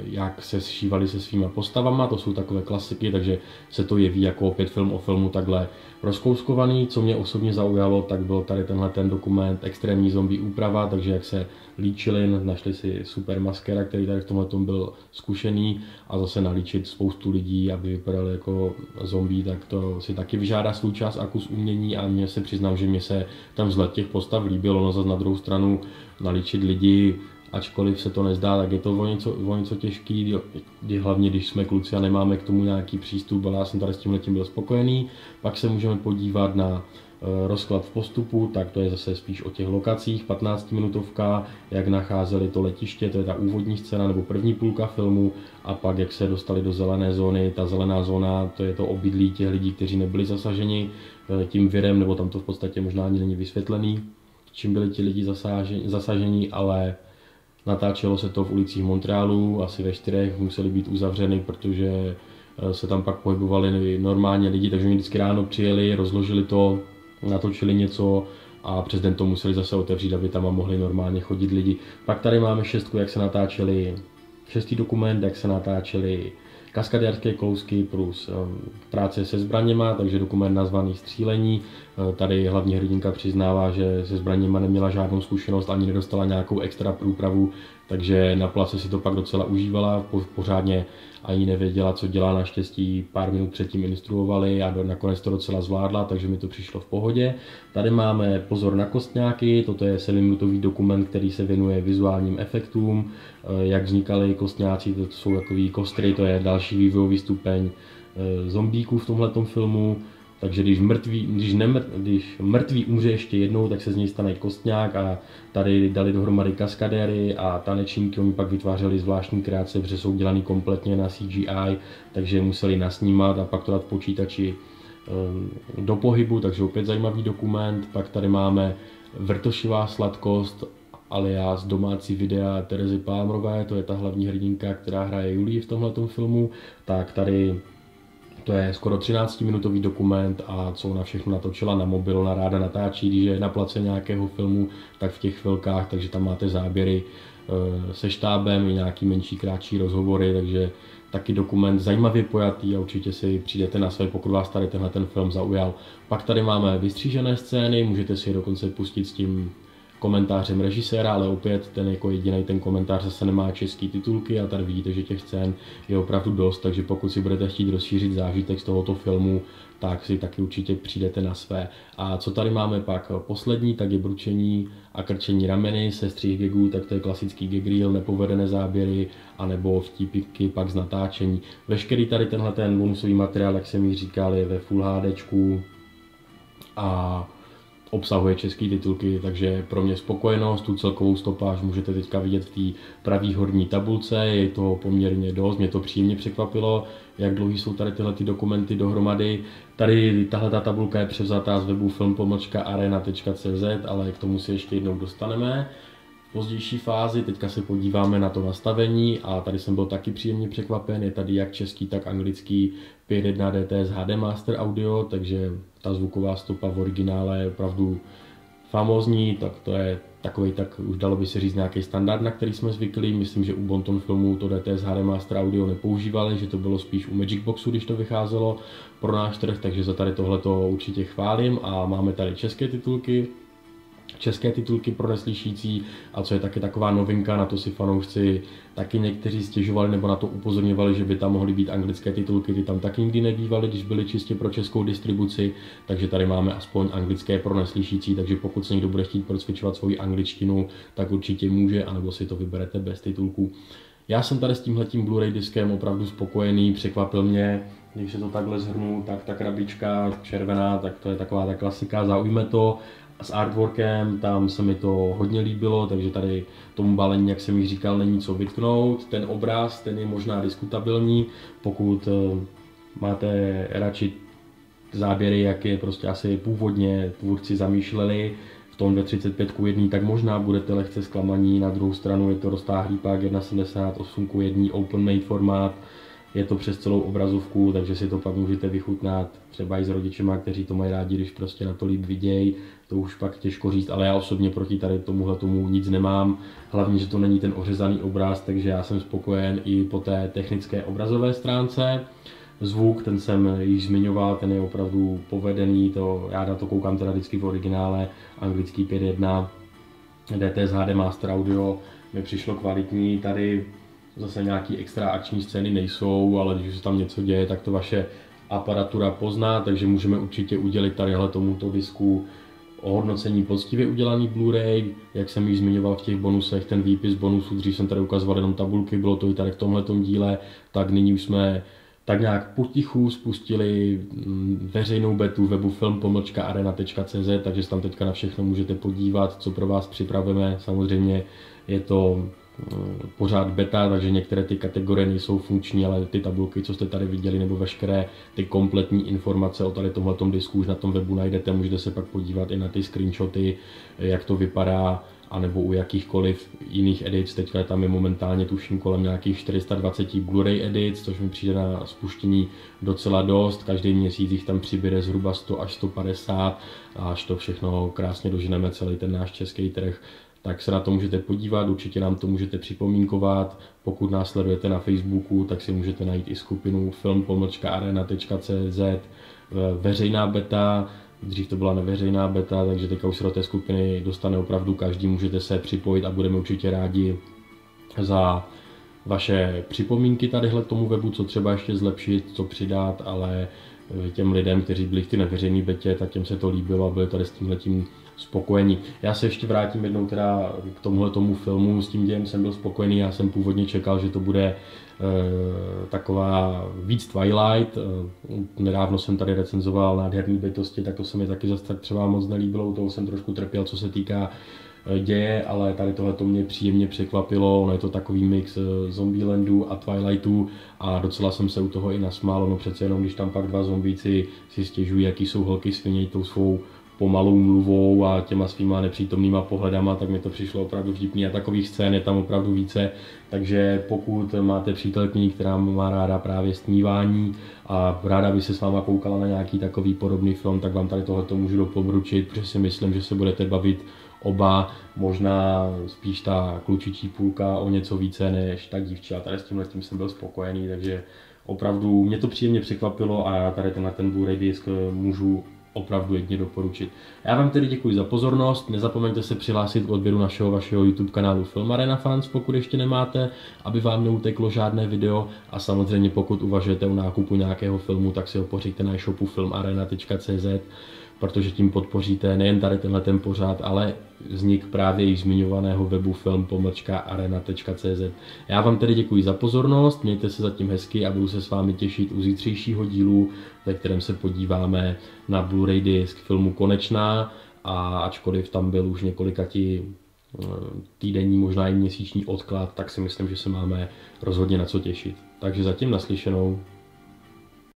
jak se sšívali se svýma postavama, to jsou takové klasiky, takže se to jeví jako opět film o filmu takhle rozkouskovaný. Co mě osobně zaujalo, tak byl tady tenhle ten dokument Extrémní zombie úprava, takže jak se líčili, našli si super maskera, který tady v tomhletom byl zkušený a zase nalíčit spoustu lidí, aby vypadali jako zombie, tak to si taky vyžádá svůj čas a kus umění a mně se přiznám, že mě se ten vzhled těch postav líbilo, no zase na druhou stranu nalíčit lidi, ačkoliv se to nezdá, tak je to o něco těžký, hlavně když jsme kluci a nemáme k tomu nějaký přístup, ale já jsem tady s tímhletím byl spokojený. Pak se můžeme podívat na rozklad v postupu, tak to je zase spíš o těch lokacích, 15-minutovka, jak nacházeli to letiště, to je ta úvodní scéna nebo první půlka filmu, a pak jak se dostali do zelené zóny, ta zelená zóna, to je to obydlí těch lidí, kteří nebyli zasaženi tím virem, nebo tam to v podstatě možná ani není vysvětlený, čím byli ti lidi zasaženi, ale natáčelo se to v ulicích Montrealu, asi ve 4 museli být uzavřeny, protože se tam pak pohybovali normálně lidi, takže oni vždycky ráno přijeli, rozložili to, natočili něco a přes den to museli zase otevřít, aby tam mohli normálně chodit lidi. Pak tady máme 6, jak se natáčeli, 6. dokument, jak se natáčeli kaskadérské kousky plus práce se zbraněma, takže dokument nazvaný Střílení. Tady hlavní hrdinka přiznává, že se zbraněma neměla žádnou zkušenost, ani nedostala nějakou extra průpravu, takže na place si to pak docela užívala, pořádně ani nevěděla, co dělá, naštěstí pár minut předtím instruovali a nakonec to docela zvládla, takže mi to přišlo v pohodě. Tady máme Pozor na kostňáky, toto je 7minutový dokument, který se věnuje vizuálním efektům, jak vznikaly kostňáci, to jsou takový kostry, to je další vývojový stupeň zombíků v tomhletom filmu. Takže když mrtvý umře ještě jednou, tak se z něj stane kostňák a tady dali dohromady kaskadéry a tanečníky, oni pak vytvářeli zvláštní kreace, protože jsou dělaný kompletně na CGI, takže museli nasnímat a pak to dát v počítači do pohybu, takže opět zajímavý dokument. Pak tady máme Vrtošivá sladkost alias domácí videa Terezy Palmerové, to je ta hlavní hrdinka, která hraje Julii v tomhletom filmu, tak tady to je skoro 13-minutový dokument a co ona všechno natočila na mobil, ona ráda natáčí, když je na place nějakého filmu, tak v těch chvilkách, takže tam máte záběry se štábem i nějaký menší, krátší rozhovory, takže taky dokument zajímavě pojatý a určitě si přijdete na své, pokud vás tady tenhle ten film zaujal. Pak tady máme vystřížené scény, můžete si je dokonce pustit s tím komentářem režiséra, ale opět ten jako jediný ten komentář zase nemá český titulky a tady vidíte, že těch scén je opravdu dost, takže pokud si budete chtít rozšířit zážitek z tohoto filmu, tak si taky určitě přijdete na své. A co tady máme pak poslední, tak je Bručení a krčení rameny, sestřih gagů, tak to je klasický gag reel, nepovedené záběry, anebo vtípky pak z natáčení. Veškerý tady tenhle ten bonusový materiál, jak jsem již říkal, je ve Full HDčku a obsahuje české titulky, takže pro mě spokojenost, tu celkovou stopáž můžete teďka vidět v té pravé horní tabulce, je toho poměrně dost, mě to příjemně překvapilo, jak dlouhý jsou tady tyhle dokumenty dohromady. Tady tahle tabulka je převzatá z webu film-arena.cz, ale k tomu si ještě jednou dostaneme. V pozdější fázi teďka se podíváme na to nastavení a tady jsem byl taky příjemně překvapen, je tady jak český, tak anglický 5.1 DTS HD Master Audio, takže ta zvuková stopa v originále je opravdu famózní, tak to je takový, tak už dalo by se říct nějaký standard, na který jsme zvyklí. Myslím, že u Bonton filmu to DTS HD Master Audio nepoužívali, že to bylo spíš u Magic Boxu, když to vycházelo pro náš trh, takže za tady tohleto určitě chválím a máme tady české titulky pro neslyšící a co je taky taková novinka, na to si fanoušci taky někteří stěžovali nebo na to upozorňovali, že by tam mohly být anglické titulky, ty tam taky nikdy nebývaly, když byly čistě pro českou distribuci, takže tady máme aspoň anglické pro neslyšící, takže pokud se někdo bude chtít procvičovat svoji angličtinu, tak určitě může, anebo si to vyberete bez titulků. Já jsem tady s tímhletím Blu-ray diskem opravdu spokojený, překvapil mě, když se to takhle zhrnu, tak ta krabička červená, tak to je taková ta klasika, zaujme to. S artworkem, tam se mi to hodně líbilo, takže tady tomu balení, jak jsem již říkal, není co vytknout. Ten obraz, ten je možná diskutabilní, pokud máte radši záběry, jak je prostě asi původně tvůrci zamýšleli v tom 2.35:1, tak možná budete lehce zklamaní. Na druhou stranu je to roztáhlý pak 1.78:1 open made formát, je to přes celou obrazovku, takže si to pak můžete vychutnat třeba i s rodičema, kteří to mají rádi, když prostě na to líp vidějí, to už pak těžko říct, ale já osobně proti tady tomu nic nemám, hlavně, že to není ten ořezaný obraz, takže já jsem spokojen i po té technické obrazové stránce. Zvuk, ten jsem již zmiňoval, ten je opravdu povedený, já na to koukám teda vždycky v originále, anglický 5.1, DTS HD Master Audio mi přišlo kvalitní, tady zase nějaký extra akční scény nejsou, ale když se tam něco děje, tak to vaše aparatura pozná, takže můžeme určitě udělit tadyhle tomuto disku ohodnocení poctivě udělaný Blu-ray, jak jsem již zmiňoval v těch bonusech, ten výpis bonusů, dřív jsem tady ukazoval jenom tabulky, bylo to i tady v tomhletom díle, tak nyní už jsme tak nějak potichu spustili veřejnou betu webu film.arena.cz, takže se tam teďka na všechno můžete podívat, co pro vás připravujeme. Samozřejmě je to pořád beta, takže některé ty kategorie nejsou funkční, ale ty tabulky, co jste tady viděli, nebo veškeré ty kompletní informace o tady tomhletom disku už na tom webu najdete, můžete se pak podívat i na ty screenshoty, jak to vypadá, anebo u jakýchkoliv jiných edits. Teďka tam je momentálně tuším kolem nějakých 420 Blu-ray edits, což mi přijde na spuštění docela dost. Každý měsíc jich tam přibude zhruba 100 až 150 a až to všechno krásně doženeme celý ten náš český trh. Tak se na to můžete podívat, určitě nám to můžete připomínkovat. Pokud nás sledujete na Facebooku, tak si můžete najít i skupinu film.arena.cz, veřejná beta. Dřív to byla neveřejná beta, takže teďka už se do té skupiny dostane opravdu každý, můžete se připojit a budeme určitě rádi za vaše připomínky tadyhle k tomu webu, co třeba ještě zlepšit, co přidat, ale těm lidem, kteří byli v té neveřejné betě, tak těm se to líbilo a byli tady s tímhletím spokojení. Já se ještě vrátím jednou teda k tomuhletomu filmu, s tím dějem jsem byl spokojený, já jsem původně čekal, že to bude taková víc Twilight. Nedávno jsem tady recenzoval Nádherný bytosti, tak to se mi taky zase tak třeba moc nelíbilo, toho jsem trošku trpěl, co se týká děje, ale tady tohle to mě příjemně překvapilo, ono je to takový mix Zombielandu a Twilightu a docela jsem se u toho i nasmál, no přece jenom když tam pak dva zombíci si stěžují, jaký jsou holky sviněj tou svou pomalou mluvou a těma svýma nepřítomnýma pohledama, tak mi to přišlo opravdu vtipný a takových scén je tam opravdu více, takže pokud máte přítelkyni, která má ráda právě stmívání a ráda by se s váma koukala na nějaký takový podobný film, tak vám tady tohleto můžu doporučit, protože si myslím, že se budete bavit oba, možná spíš ta klučičí půlka o něco více než ta dívčí, a tady s tímhletím jsem byl spokojený, takže opravdu mě to příjemně překvapilo a já tady ten Blu-ray disk můžu opravdu jedině doporučit. Já vám tedy děkuji za pozornost, nezapomeňte se přihlásit k odběru vašeho YouTube kanálu Film Arena Fans, pokud ještě nemáte, aby vám neuteklo žádné video a samozřejmě pokud uvažujete o nákupu nějakého filmu, tak si ho pořiďte na e-shopu filmarena.cz, protože tím podpoříte nejen tady ten pořád, ale vznik právě již zmiňovaného webu film.arena.cz. Já vám tedy děkuji za pozornost, mějte se zatím hezky a budu se s vámi těšit u zítřejšího dílu, ve kterém se podíváme na Blu-ray disk filmu Konečná, a ačkoliv tam byl už několikatý týdenní, možná i měsíční odklad, tak si myslím, že se máme rozhodně na co těšit. Takže zatím naslyšenou.